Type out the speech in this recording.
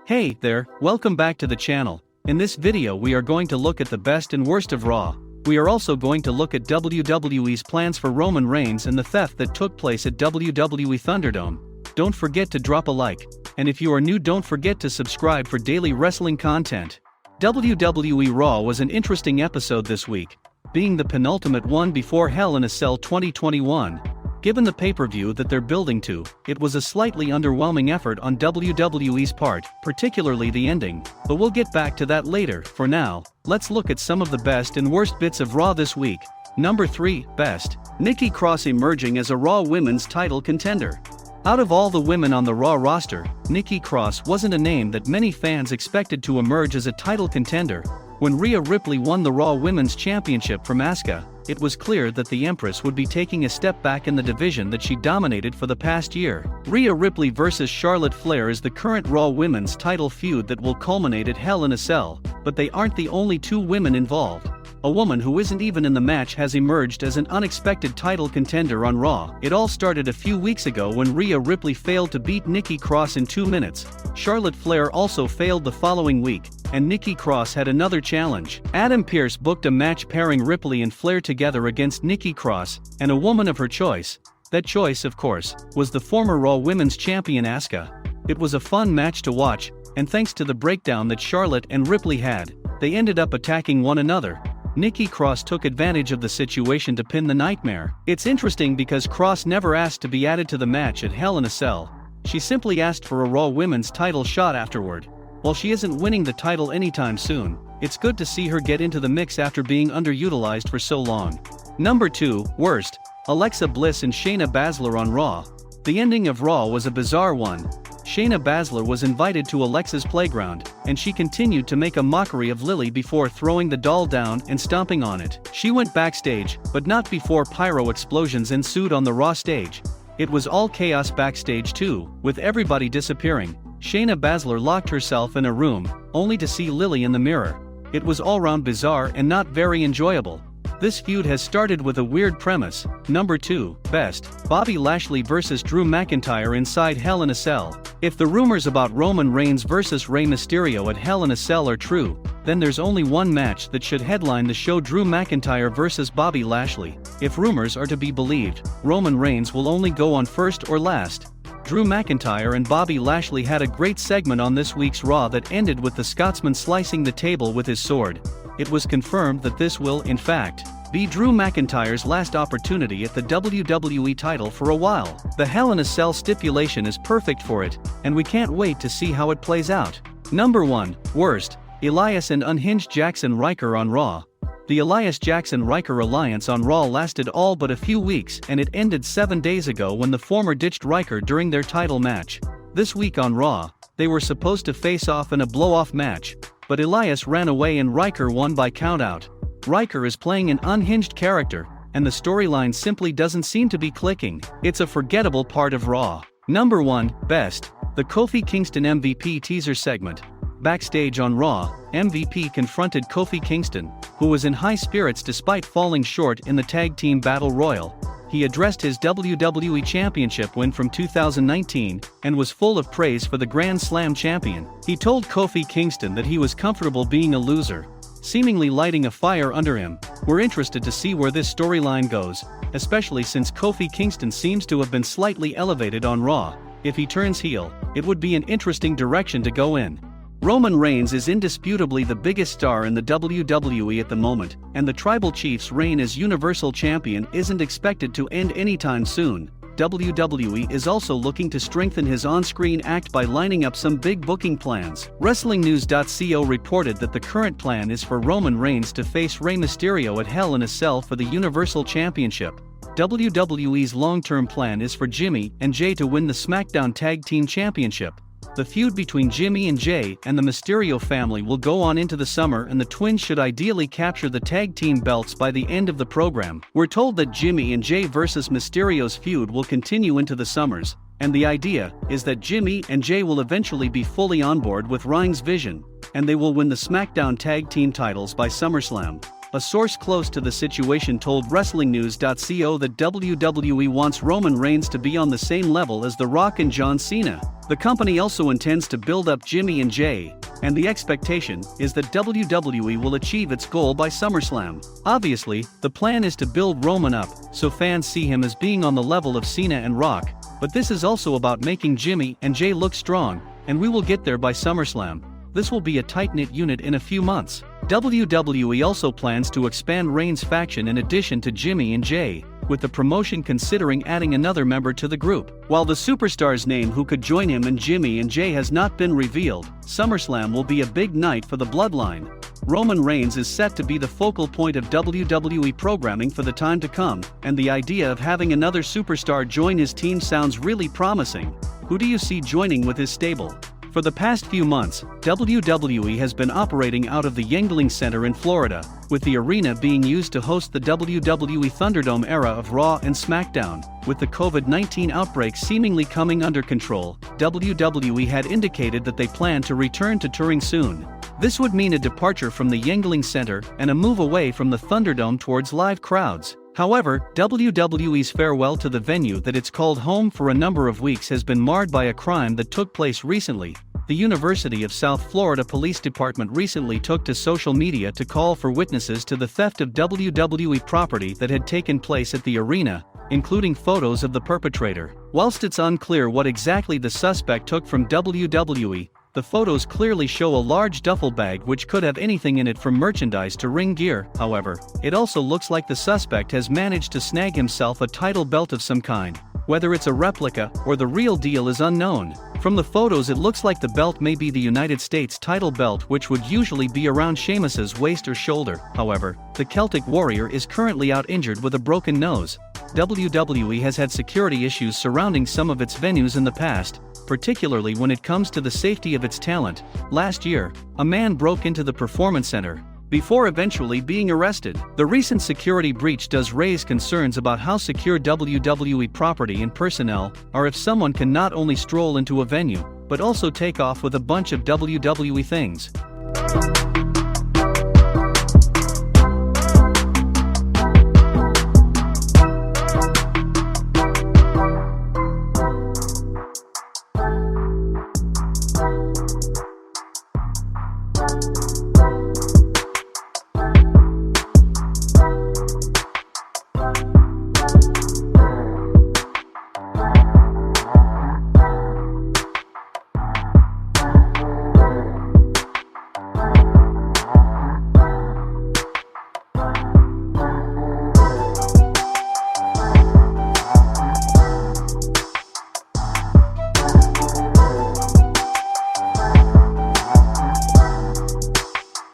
Hey there, welcome back to the channel. In this video we are going to look at the best and worst of Raw. We are also going to look at WWE's plans for Roman Reigns and the theft that took place at WWE Thunderdome. Don't forget to drop a like, and if you are new don't forget to subscribe for daily wrestling content. WWE Raw was an interesting episode this week, being the penultimate one before Hell in a Cell 2021. Given the pay-per-view that they're building to, it was a slightly underwhelming effort on WWE's part, particularly the ending, but we'll get back to that later. For now, let's look at some of the best and worst bits of Raw this week. Number 3, Best. Nikki Cross emerging as a Raw Women's title contender. Out of all the women on the Raw roster, Nikki Cross wasn't a name that many fans expected to emerge as a title contender. When Rhea Ripley won the Raw Women's Championship from Asuka, it was clear that the Empress would be taking a step back in the division that she dominated for the past year. Rhea Ripley vs Charlotte Flair is the current Raw Women's title feud that will culminate at Hell in a Cell, but they aren't the only two women involved. A woman who isn't even in the match has emerged as an unexpected title contender on Raw. It all started a few weeks ago when Rhea Ripley failed to beat Nikki Cross in 2 minutes. Charlotte Flair also failed the following week, and Nikki Cross had another challenge. Adam Pearce booked a match pairing Ripley and Flair together against Nikki Cross, and a woman of her choice. That choice, of course, was the former Raw Women's Champion Asuka. It was a fun match to watch, and thanks to the breakdown that Charlotte and Ripley had, they ended up attacking one another. Nikki Cross took advantage of the situation to pin the Nightmare. It's interesting because Cross never asked to be added to the match at Hell in a Cell. She simply asked for a Raw Women's title shot afterward. While she isn't winning the title anytime soon, it's good to see her get into the mix after being underutilized for so long. Number 2, Worst. Alexa Bliss and Shayna Baszler on Raw. The ending of Raw was a bizarre one. Shayna Baszler was invited to Alexa's playground, and she continued to make a mockery of Lily before throwing the doll down and stomping on it. She went backstage, but not before pyro explosions ensued on the Raw stage. It was all chaos backstage too, with everybody disappearing. Shayna Baszler locked herself in a room, only to see Lily in the mirror. It was all-round bizarre and not very enjoyable. This feud has started with a weird premise. Number 2, Best. Bobby Lashley vs Drew McIntyre inside Hell in a Cell. If the rumors about Roman Reigns vs Rey Mysterio at Hell in a Cell are true, then there's only one match that should headline the show: Drew McIntyre vs Bobby Lashley. If rumors are to be believed, Roman Reigns will only go on first or last. Drew McIntyre and Bobby Lashley had a great segment on this week's Raw that ended with the Scotsman slicing the table with his sword. It was confirmed that this will, in fact, be Drew McIntyre's last opportunity at the WWE title for a while. The Hell in a Cell stipulation is perfect for it, and we can't wait to see how it plays out. Number 1, Worst. Elias and Unhinged Jackson Riker on Raw. The Elias Jackson Riker alliance on Raw lasted all but a few weeks, and it ended 7 days ago when the former ditched Riker during their title match. This week on Raw, they were supposed to face off in a blow-off match, but Elias ran away and Riker won by countout. Riker is playing an unhinged character, and the storyline simply doesn't seem to be clicking. It's a forgettable part of Raw. Number 1, Best. The Kofi Kingston MVP teaser segment. Backstage on Raw, MVP confronted Kofi Kingston, who was in high spirits despite falling short in the Tag Team Battle Royal. He addressed his WWE Championship win from 2019, and was full of praise for the Grand Slam champion. He told Kofi Kingston that he was comfortable being a loser, seemingly lighting a fire under him. We're interested to see where this storyline goes, especially since Kofi Kingston seems to have been slightly elevated on Raw. If he turns heel, it would be an interesting direction to go in. Roman Reigns is indisputably the biggest star in the WWE at the moment, and the Tribal Chief's reign as Universal Champion isn't expected to end anytime soon. WWE is also looking to strengthen his on-screen act by lining up some big booking plans. WrestlingNews.co reported that the current plan is for Roman Reigns to face Rey Mysterio at Hell in a Cell for the Universal Championship. WWE's long-term plan is for Jimmy and Jay to win the SmackDown Tag Team Championship. The feud between Jimmy and Jay and the Mysterio family will go on into the summer, and the twins should ideally capture the tag team belts by the end of the program. We're told that Jimmy and Jay vs Mysterio's feud will continue into the summers, and the idea is that Jimmy and Jay will eventually be fully on board with Ryan's vision, and they will win the SmackDown Tag Team titles by SummerSlam. A source close to the situation told WrestlingNews.co that WWE wants Roman Reigns to be on the same level as The Rock and John Cena. The company also intends to build up Jimmy and Jay, and the expectation is that WWE will achieve its goal by SummerSlam. Obviously, the plan is to build Roman up, so fans see him as being on the level of Cena and Rock, but this is also about making Jimmy and Jay look strong, and we will get there by SummerSlam. This will be a tight-knit unit in a few months. WWE also plans to expand Reigns' faction in addition to Jimmy and Jay, with the promotion considering adding another member to the group. While the superstar's name who could join him and Jimmy and Jay has not been revealed, SummerSlam will be a big night for the Bloodline. Roman Reigns is set to be the focal point of WWE programming for the time to come, and the idea of having another superstar join his team sounds really promising. Who do you see joining with his stable? For the past few months, WWE has been operating out of the Yuengling Center in Florida, with the arena being used to host the WWE Thunderdome era of Raw and SmackDown. With the COVID-19 outbreak seemingly coming under control, WWE had indicated that they plan to return to touring soon. This would mean a departure from the Yuengling Center and a move away from the Thunderdome towards live crowds. However, WWE's farewell to the venue that it's called home for a number of weeks has been marred by a crime that took place recently. The University of South Florida Police Department recently took to social media to call for witnesses to the theft of WWE property that had taken place at the arena, including photos of the perpetrator. Whilst it's unclear what exactly the suspect took from WWE, the photos clearly show a large duffel bag which could have anything in it from merchandise to ring gear. However, it also looks like the suspect has managed to snag himself a title belt of some kind. Whether it's a replica or the real deal is unknown. From the photos it looks like the belt may be the United States title belt, which would usually be around Sheamus's waist or shoulder. However, the Celtic Warrior is currently out injured with a broken nose. WWE has had security issues surrounding some of its venues in the past, particularly when it comes to the safety of its talent. Last year, a man broke into the Performance Center, before eventually being arrested. The recent security breach does raise concerns about how secure WWE property and personnel are if someone can not only stroll into a venue, but also take off with a bunch of WWE things.